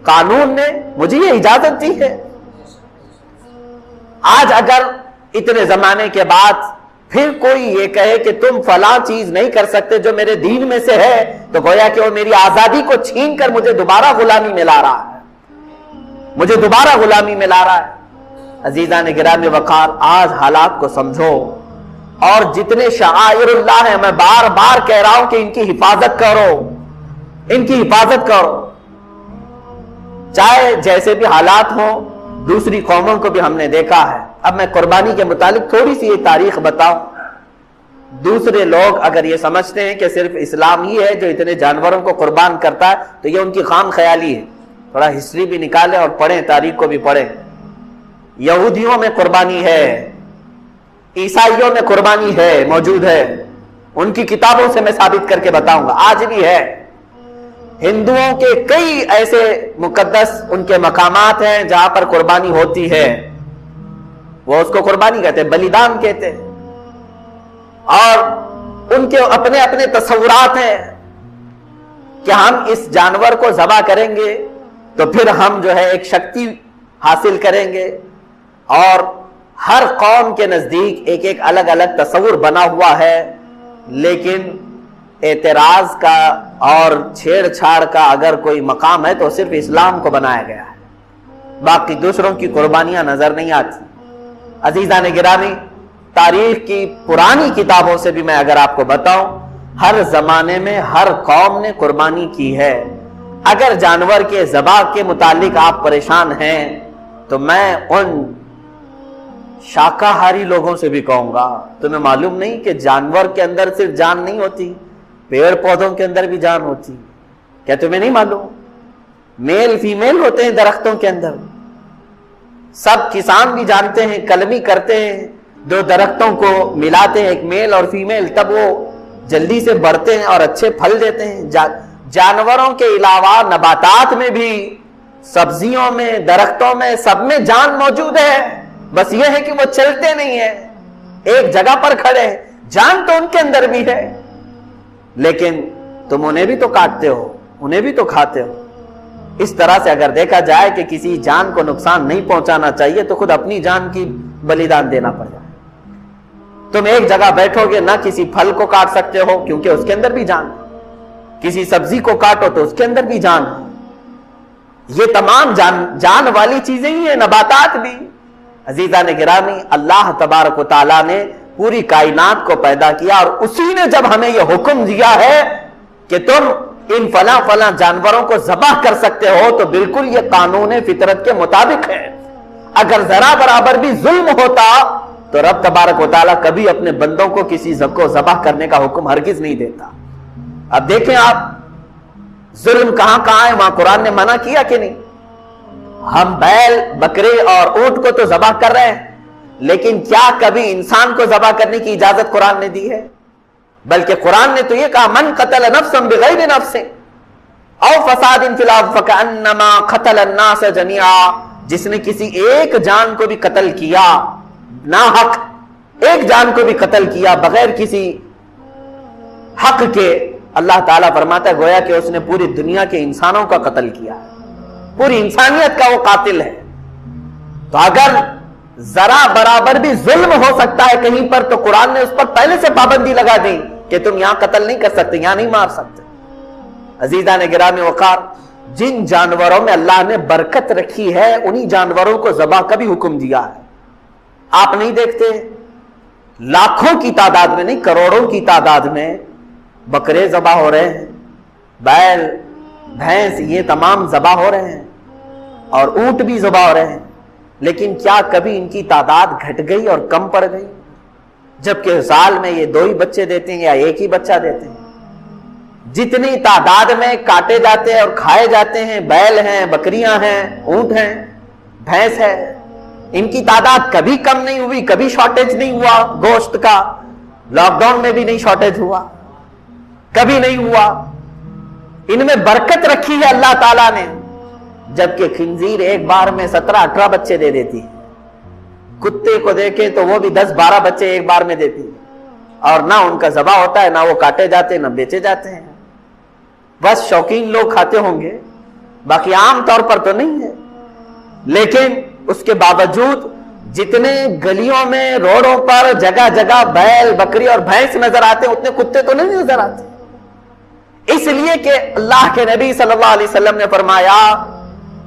قانون نے مجھے یہ اجازت دی ہے. آج اگر اتنے زمانے کے بعد پھر کوئی یہ کہے کہ تم فلاں چیز نہیں کر سکتے جو میرے دین میں سے ہے، تو گویا کہ وہ میری آزادی کو چھین کر مجھے دوبارہ غلامی میں لا رہا ہے، مجھے دوبارہ غلامی میں لا رہا ہے. عزیزان گرامی وقار، آج حالات کو سمجھو، اور جتنے شعائر اللہ ہیں میں بار بار کہہ رہا ہوں کہ ان کی حفاظت کرو، ان کی حفاظت کرو، چاہے جیسے بھی حالات ہوں. دوسری قوموں کو بھی ہم نے دیکھا ہے. اب میں قربانی کے متعلق تھوڑی سی یہ تاریخ بتاؤں. دوسرے لوگ اگر یہ سمجھتے ہیں کہ صرف اسلام ہی ہے جو اتنے جانوروں کو قربان کرتا ہے تو یہ ان کی خام خیالی ہے. تھوڑا ہسٹری بھی نکالیں اور پڑھیں، تاریخ کو بھی پڑھیں. یہودیوں میں قربانی ہے، عیسائیوں میں قربانی ہے، موجود ہے. ان کی کتابوں سے میں ثابت کر کے بتاؤں گا، آج بھی ہے. ہندوؤں کے کئی ایسے مقدس ان کے مقامات ہیں جہاں پر قربانی ہوتی ہے. وہ اس کو قربانی کہتے ہیں، بلیدان کہتے ہیں. اور ان کے اپنے اپنے تصورات ہیں کہ ہم اس جانور کو ذبح کریں گے تو پھر ہم جو ہے ایک شکتی حاصل کریں گے. اور ہر قوم کے نزدیک ایک ایک الگ الگ تصور بنا ہوا ہے. لیکن اعتراض کا اور چھیڑ چھاڑ کا اگر کوئی مقام ہے تو صرف اسلام کو بنایا گیا ہے، باقی دوسروں کی قربانیاں نظر نہیں آتی. عزیزان گرامی، تاریخ کی پرانی کتابوں سے بھی میں اگر آپ کو بتاؤں، ہر زمانے میں ہر قوم نے قربانی کی ہے. اگر جانور کے ذبح کے متعلق آپ پریشان ہیں تو میں ان شاکاہاری لوگوں سے بھی کہوں گا، تمہیں معلوم نہیں کہ جانور کے اندر صرف جان نہیں ہوتی، پیڑ پودوں کے اندر بھی جان ہوتی. کیا تمہیں نہیں معلوم؟ میل فیمیل ہوتے ہیں درختوں کے اندر. سب کسان بھی جانتے ہیں، کلمی کرتے ہیں، دو درختوں کو ملاتے ہیں، ایک میل اور فیمیل، تب وہ جلدی سے بڑھتے ہیں اور اچھے پھل دیتے ہیں. جانوروں کے علاوہ نباتات میں بھی، سبزیوں میں، درختوں میں، سب میں جان موجود ہے. بس یہ ہے کہ وہ چلتے نہیں ہیں، ایک جگہ پر کھڑے ہیں. جان تو ان کے اندر بھی ہے، لیکن تم انہیں بھی تو کاٹتے ہو، انہیں بھی تو کھاتے ہو. اس طرح سے اگر دیکھا جائے کہ کسی جان کو نقصان نہیں پہنچانا چاہیے تو خود اپنی جان کی بلیدان دینا پڑ جائے. تم ایک جگہ بیٹھو گے، نہ کسی پھل کو کاٹ سکتے ہو کیونکہ اس کے اندر بھی جان، کسی سبزی کو کاٹو تو اس کے اندر بھی جان. یہ تمام جان والی چیزیں ہی ہیں، نباتات بھی. عزیزان گرامی، اللہ تبارک و تعالیٰ نے پوری کائنات کو پیدا کیا، اور اسی نے جب ہمیں یہ حکم دیا ہے کہ تم ان فلاں فلاں جانوروں کو ذبح کر سکتے ہو، تو بالکل یہ قانون فطرت کے مطابق ہے. اگر ذرا برابر بھی ظلم ہوتا تو رب تبارک و تعالیٰ کبھی اپنے بندوں کو کسی کو ذبح کرنے کا حکم ہرگز نہیں دیتا. اب دیکھیں آپ، ظلم کہاں کہاں ہے، وہاں قرآن نے منع کیا کہ نہیں. ہم بیل، بکرے اور اونٹ کو تو ذبح کر رہے ہیں، لیکن کیا کبھی انسان کو ذبح کرنے کی اجازت قرآن نے دی ہے؟ بلکہ قرآن نے تو یہ کہا، من قتل نفسا بغیر نفس او فساد فی الارض فکأنما قتل الناس جميعا. جس نے کسی ایک جان کو بھی قتل کیا ناحق، ایک جان کو بھی قتل کیا بغیر کسی حق کے، اللہ تعالیٰ فرماتا ہے گویا کہ اس نے پوری دنیا کے انسانوں کا قتل کیا ہے، پوری انسانیت کا وہ قاتل ہے. تو اگر ذرا برابر بھی ظلم ہو سکتا ہے کہیں پر تو قرآن نے اس پر پہلے سے پابندی لگا دی کہ تم یہاں قتل نہیں کر سکتے، یہاں نہیں مار سکتے. عزیزان گرامی وقار، جن جانوروں میں اللہ نے برکت رکھی ہے انہی جانوروں کو ذبح کا بھی حکم دیا ہے. آپ نہیں دیکھتے لاکھوں کی تعداد میں نہیں، کروڑوں کی تعداد میں بکرے ذبح ہو رہے ہیں، بیل، بھینس، یہ تمام ذبح ہو رہے ہیں، اور اونٹ بھی ذبح ہو رہے ہیں. لیکن کیا کبھی ان کی تعداد گھٹ گئی اور کم پڑ گئی؟ جبکہ سال میں یہ 2 ہی بچے دیتے ہیں یا ایک ہی بچہ دیتے ہیں. جتنی تعداد میں کاٹے جاتے ہیں اور کھائے جاتے ہیں، بیل ہیں، بکریاں ہیں، اونٹ ہیں، بھینس ہے، ان کی تعداد کبھی کم نہیں ہوئی، کبھی شارٹیج نہیں ہوا گوشت کا. لاک ڈاؤن میں بھی نہیں شارٹیج ہوا، کبھی نہیں ہوا. ان میں برکت رکھی ہے اللہ تعالیٰ نے. جبکہ خنزیر ایک بار میں 17-18 بچے دے دیتی ہے. کتے کو دیکھیں تو وہ بھی 10-12 بچے ایک بار میں دیتی ہے، اور نہ ان کا ذبح ہوتا ہے، نہ وہ کاٹے جاتے ہیں، نہ بیچے جاتے ہیں. بس شوقین لوگ کھاتے ہوں گے. باقی عام طور پر تو نہیں ہے، لیکن اس کے باوجود جتنے گلیوں میں روڈوں پر جگہ جگہ بیل بکری اور بھینس نظر آتے ہیں اتنے کتے تو نہیں نظر آتے، اس لیے کہ اللہ کے نبی صلی اللہ علیہ وسلم نے فرمایا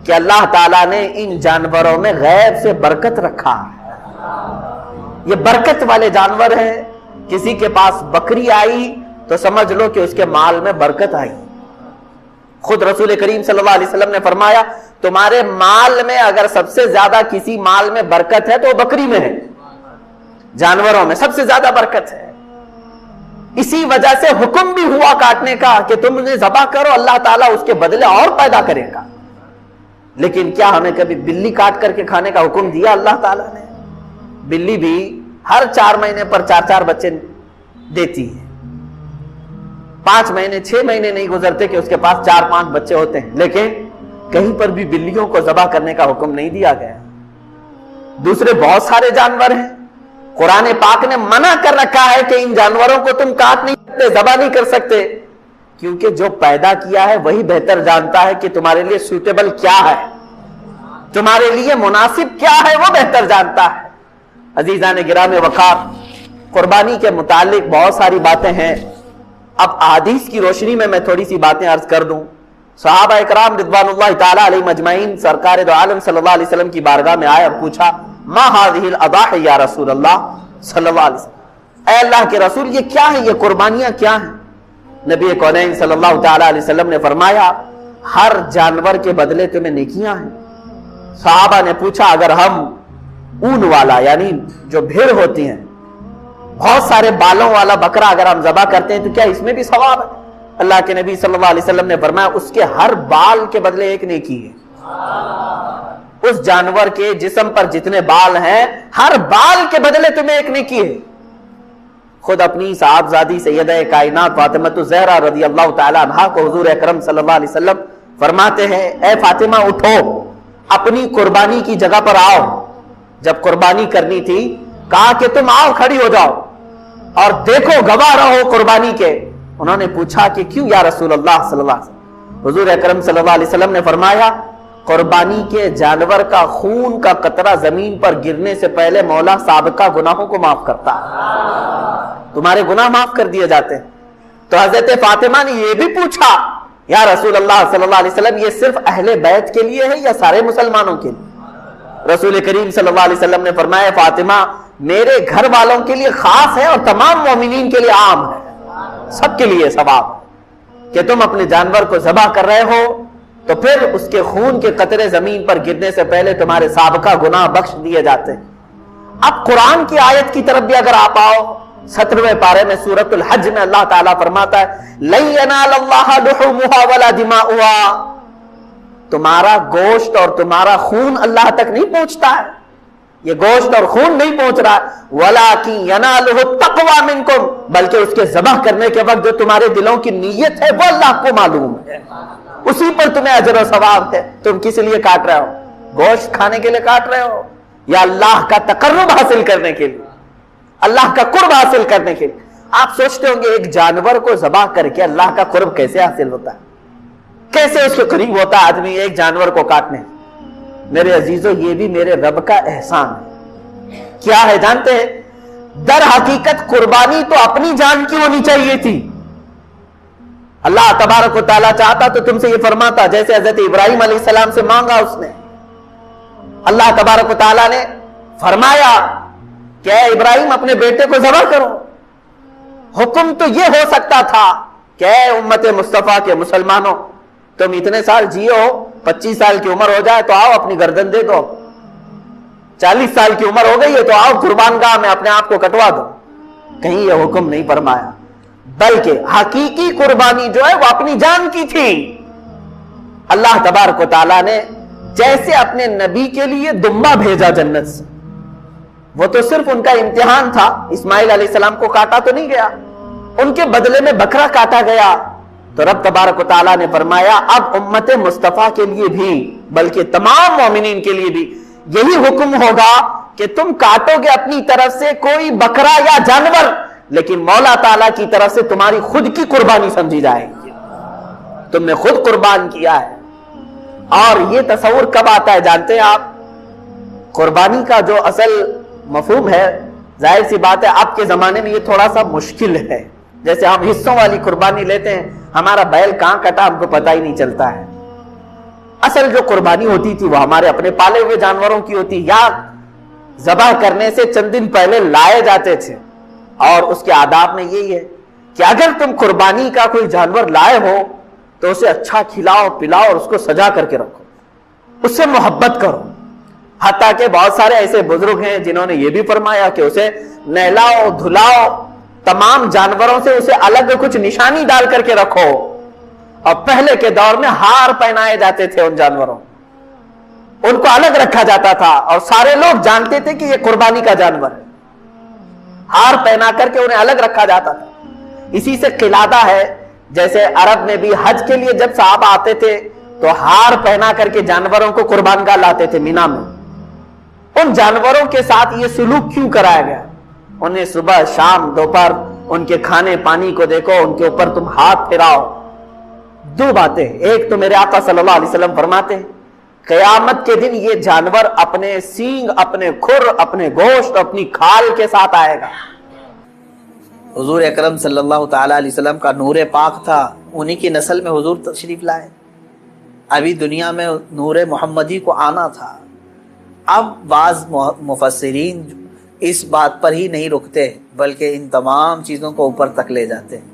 کہ اللہ تعالیٰ نے ان جانوروں میں غیب سے برکت رکھا ہے، یہ برکت والے جانور ہیں۔ کسی کے پاس بکری آئی تو سمجھ لو کہ اس کے مال میں برکت آئی۔ خود رسول کریم صلی اللہ علیہ وسلم نے فرمایا تمہارے مال میں اگر سب سے زیادہ کسی مال میں برکت ہے تو وہ بکری میں ہے، جانوروں میں سب سے زیادہ برکت ہے۔ اسی وجہ سے حکم بھی ہوا کاٹنے کا کہ تم انہیں ذبح کرو، اللہ تعالیٰ اس کے بدلے اور پیدا کرے گا۔ لیکن کیا ہمیں کبھی بلی کاٹ کر کے کھانے کا حکم دیا اللہ تعالیٰ نے؟ بلی بھی ہر 4 مہینے پر 4 بچے دیتی ہے، 5 مہینے 6 مہینے نہیں گزرتے کہ اس کے پاس 4-5 بچے ہوتے ہیں، لیکن کہیں پر بھی بلیوں کو ذبح کرنے کا حکم نہیں دیا گیا۔ دوسرے بہت سارے جانور ہیں، قرآن پاک نے منع کر رکھا ہے کہ ان جانوروں کو تم کاٹ نہیں سکتے، ذبح نہیں کر سکتے، کیونکہ جو پیدا کیا ہے وہی بہتر جانتا ہے کہ تمہارے لیے سوٹیبل کیا ہے، تمہارے لیے مناسب کیا ہے، وہ بہتر جانتا ہے۔ عزیزان گرامی وقار، قربانی کے متعلق بہت ساری باتیں ہیں، اب احادیث کی روشنی میں تھوڑی سی باتیں عرض کر دوں۔ صحابہ اکرام رضوان اللہ تعالی علیہم اجمعین سرکار دو عالم صلی اللہ علیہ وسلم کی بارگاہ میں آئے اور پوچھا ما هذه الاضاحی یا رسول اللہ صلی اللہ علیہ وسلم، اے اللہ کے رسول یہ کیا ہے، یہ قربانیاں کیا ہیں؟ نبی کونین صلی اللہ تعالی علیہ وسلم نے فرمایا ہر جانور کے بدلے تمہیں نیکیاں ہیں۔ صحابہ نے پوچھا اگر ہم اون والا یعنی جو بھیڑ ہوتی ہیں بہت سارے بالوں والا بکرا اگر ہم ذبح کرتے ہیں تو کیا اس میں بھی ثواب ہے؟ اللہ کے نبی صلی اللہ علیہ وسلم نے فرمایا اس کے ہر بال کے بدلے ایک نیکی ہے۔ اس جانور کے جسم پر جتنے بال ہیں ہر بال کے بدلے تمہیں ایک نیکی ہے۔ خود اپنی صاحبزادی سیدہ کائنات فاطمہ الزہرا رضی اللہ تعالی عنہا کو حضور اکرم صلی اللہ علیہ وسلم فرماتے ہیں اے فاطمہ اٹھو، اپنی قربانی کی جگہ پر آؤ۔ جب قربانی کرنی تھی کہا کہ تم آؤ، کھڑی ہو جاؤ اور دیکھو، گواہ رہو قربانی کے۔ انہوں نے پوچھا کہ کیوں یا رسول اللہ صلی اللہ علیہ وسلم؟ حضور اکرم صلی اللہ علیہ وسلم نے فرمایا قربانی کے جانور کا خون کا قطرہ زمین پر گرنے سے پہلے مولا سابقہ گناہوں کو معاف کرتا ہے، تمہارے گناہ معاف کر دیے جاتے ہیں۔ تو حضرت فاطمہ نے یہ بھی پوچھا یا رسول اللہ صلی اللہ علیہ وسلم یہ صرف اہل بیت کے لیے ہے یا سارے مسلمانوں کے لیے؟ رسول کریم صلی اللہ علیہ وسلم نے فرمایا فاطمہ میرے گھر والوں کے لیے خاص ہے اور تمام مومنین کے لیے عام ہے، سب کے لیے ثواب کہ تم اپنے جانور کو ذبح کر رہے ہو تو پھر اس کے خون کے قطرے زمین پر گرنے سے پہلے تمہارے سابقہ گناہ بخش دیے جاتے ہیں۔ اب قرآن کی آیت کی طرف بھی اگر آپ آؤ 17ویں پارے میں سورۃ الحج میں اللہ تعالیٰ فرماتا ہے لن ینال اللہ لحومها ولا دماؤها، تمہارا گوشت اور تمہارا خون اللہ تک نہیں پہنچتا ہے، یہ گوشت اور خون نہیں پہنچ رہا ہے، وَلَٰكِن يَنَالُهُ التَّقْوَىٰ مِنْكُمْ، بلکہ اس کے ذبح کرنے کے وقت جو تمہارے دلوں کی نیت ہے وہ اللہ کو معلوم ہے، اسی پر تمہیں اجر و ثواب ہے۔ تم کس لیے کاٹ رہے ہو؟ گوشت کھانے کے لیے کاٹ رہے ہو یا اللہ کا تقرب حاصل کرنے کے لیے، اللہ کا قرب حاصل کرنے کے لیے؟ آپ سوچتے ہوں گے ایک جانور کو ذبح کر کے اللہ کا قرب کیسے حاصل ہوتا ہے، کیسے اس کے قریب ہوتا ہے آدمی ایک جانور کو کاٹنے؟ میرے عزیزو یہ بھی میرے رب کا احسان ہے۔ کیا ہے جانتے ہیں؟ در حقیقت قربانی تو اپنی جان کی ہونی چاہیے تھی، اللہ تبارک و تعالیٰ چاہتا تو تم سے یہ فرماتا جیسے حضرت ابراہیم علیہ السلام سے مانگا اس نے، اللہ تبارک و تعالیٰ نے فرمایا کہ اے ابراہیم اپنے بیٹے کو ذبح کرو۔ حکم تو یہ ہو سکتا تھا کہ اے امت مصطفیٰ کے مسلمانوں تم اتنے سال جیو، 25 سال کی عمر ہو جائے تو آؤ اپنی گردن دے دو، 40 سال کی عمر ہو گئی ہے تو آؤ قربان گاہ میں اپنے آپ کو کٹوا دو۔ کہیں یہ حکم نہیں فرمایا، بلکہ حقیقی قربانی جو ہے وہ اپنی جان کی تھی۔ اللہ تبارک و تعالیٰ نے جیسے اپنے نبی کے لیے دمبا بھیجا جنت سے، وہ تو صرف ان کا امتحان تھا، اسماعیل علیہ السلام کو کاٹا تو نہیں گیا، ان کے بدلے میں بکرا کاٹا گیا۔ تو رب تبارک و تعالیٰ نے فرمایا اب امت مصطفیٰ کے لیے بھی بلکہ تمام مومنین کے لیے بھی یہی حکم ہوگا کہ تم کاٹو گے اپنی طرف سے کوئی بکرا یا جانور، لیکن مولا تعالیٰ کی طرف سے تمہاری خود کی قربانی سمجھی جائے گی، تم نے خود قربان کیا ہے۔ اور یہ تصور کب آتا ہے جانتے ہیں آپ؟ قربانی کا جو اصل مفہوم ہے، ظاہر سی بات ہے اب کے زمانے میں یہ تھوڑا سا مشکل ہے. جیسے ہم حصوں والی قربانی لیتے ہیں، ہمارا بیل کہاں کٹا ہم کو پتہ ہی نہیں چلتا ہے. اصل جو قربانی ہوتی تھی وہ ہمارے اپنے پالے ہوئے جانوروں کی ہوتی، یا ذبح کرنے سے چند دن پہلے لائے جاتے تھے. اور اس کے آداب میں یہی ہے کہ اگر تم قربانی کا کوئی جانور لائے ہو تو اسے اچھا کھلاؤ پلاؤ اور اس کو سجا کر کے رکھو، اس سے محبت کرو. حتیٰ کہ بہت سارے ایسے بزرگ ہیں جنہوں نے یہ بھی فرمایا کہ اسے نہلاؤ دھلاؤ، تمام جانوروں سے اسے الگ کچھ نشانی ڈال کر کے رکھو. اور پہلے کے دور میں ہار پہنائے جاتے تھے ان جانوروں، ان کو الگ رکھا جاتا تھا اور سارے لوگ جانتے تھے کہ یہ قربانی کا جانور ہے. ہار پہنا کر کے انہیں الگ رکھا جاتا تھا. اسی سے قلادہ ہے، جیسے عرب میں بھی حج کے لیے جب صحابہ آتے تھے تو ہار پہنا کر کے جانوروں کو قربان گاہ لاتے تھے مینا میں. ان جانوروں کے ساتھ یہ سلوک کیوں کرایا گیا؟ انہیں صبح شام دوپہر ان کے کھانے پانی کو دیکھو، ان کے اوپر تم ہاتھ پھراؤ. دو باتیں، ایک تو میرے آقا صلی اللہ علیہ وسلم فرماتے ہیں قیامت کے دن یہ جانور اپنے سینگ اپنے کھر اپنے گوشت اپنی کھال کے ساتھ آئے گا. حضور اکرم صلی اللہ تعالی علیہ وسلم کا نور پاک تھا، انہی کی نسل میں حضور تشریف لائے. ابھی دنیا میں نور محمدی کو آنا تھا. اب بعض مفسرین اس بات پر ہی نہیں رکتے بلکہ ان تمام چیزوں کو اوپر تک لے جاتے ہیں.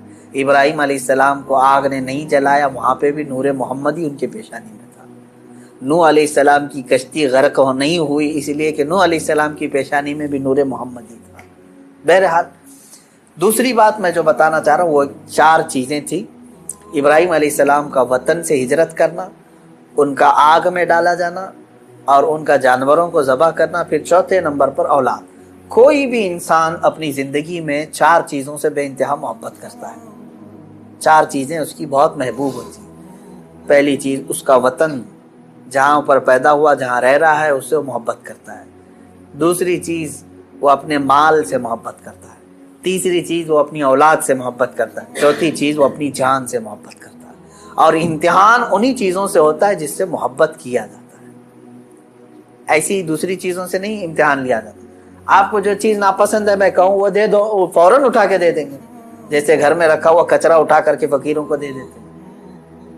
ابراہیم علیہ السلام کو آگ نے نہیں جلایا، وہاں پہ بھی نور محمدی ان کے پیشانی میں تھا. نوح علیہ السلام کی کشتی غرق نہیں ہوئی اس لیے کہ نوح علیہ السلام کی پیشانی میں بھی نور محمدی تھا. بہرحال دوسری بات میں جو بتانا چاہ رہا ہوں وہ 4 چیزیں تھیں. ابراہیم علیہ السلام کا وطن سے ہجرت کرنا، ان کا آگ میں ڈالا جانا اور ان کا جانوروں کو ذبح کرنا. پھر چوتھے نمبر پر اولاد. کوئی بھی انسان اپنی زندگی میں 4 چیزوں سے بے انتہا محبت کرتا ہے. 4 چیزیں اس کی بہت محبوب ہوتی ہیں. پہلی چیز اس کا وطن، جہاں پر پیدا ہوا جہاں رہ رہا ہے اس سے وہ محبت کرتا ہے. دوسری چیز وہ اپنے مال سے محبت کرتا ہے. تیسری چیز وہ اپنی اولاد سے محبت کرتا ہے. چوتھی چیز وہ اپنی جان سے محبت کرتا ہے. اور امتحان انہی چیزوں سے ہوتا ہے جس سے محبت کیا جاتا ہے. ایسی دوسری چیزوں سے نہیں امتحان لیا جاتا. آپ کو جو چیز ناپسند ہے میں کہوں وہ دے دو، وہ فوراً اٹھا کے دے دیں گے، جیسے گھر میں رکھا ہوا کچرا اٹھا کر کے فقیروں کو دے دیتے ہیں.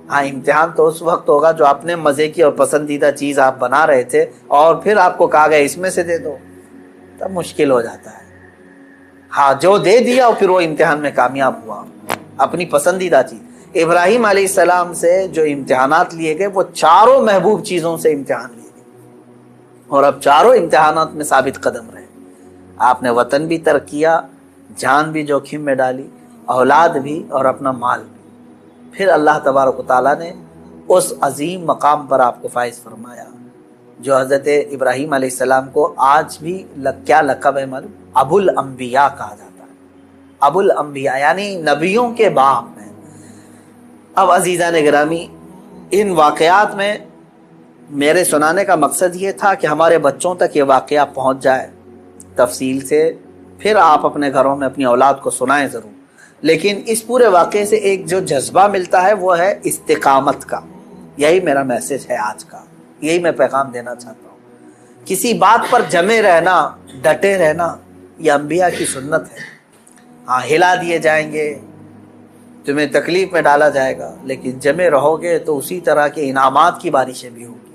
ہاں امتحان تو اس وقت ہوگا جو اپنے مزے کی اور پسندیدہ چیز آپ بنا رہے تھے اور پھر آپ کو کہا گیا اس میں سے دے دو، تب مشکل ہو جاتا ہے. ہاں جو دے دیا اور پھر وہ امتحان میں کامیاب ہوا، اپنی پسندیدہ چیز. ابراہیم علیہ السلام سے جو امتحانات لیے گئے وہ 4 محبوب چیزوں سے امتحان لیے گئے اور اب 4 امتحانات میں ثابت قدم رہے. آپ نے وطن بھی ترک کیا، جان بھی جوخم میں ڈالی، اولاد بھی اور اپنا مال بھی. پھر اللہ تبارک و تعالیٰ نے اس عظیم مقام پر آپ کو فائز فرمایا جو حضرت ابراہیم علیہ السلام کو آج بھی کیا لقب ہے معلوم؟ ابو الانبیاء کہا جاتا ہے. ابو الانبیاء یعنی نبیوں کے باپ ہیں. اب عزیزان گرامی، ان واقعات میں میرے سنانے کا مقصد یہ تھا کہ ہمارے بچوں تک یہ واقعہ پہنچ جائے تفصیل سے، پھر آپ اپنے گھروں میں اپنی اولاد کو سنائیں ضرور. لیکن اس پورے واقعے سے ایک جو جذبہ ملتا ہے وہ ہے استقامت کا. یہی میرا میسج ہے آج کا، یہی میں پیغام دینا چاہتا ہوں. کسی بات پر جمے رہنا، ڈٹے رہنا، یہ انبیاء کی سنت ہے. ہاں ہلا دیے جائیں گے، تمہیں تکلیف میں ڈالا جائے گا، لیکن جمے رہو گے تو اسی طرح کے انعامات کی بارشیں بھی ہوگی.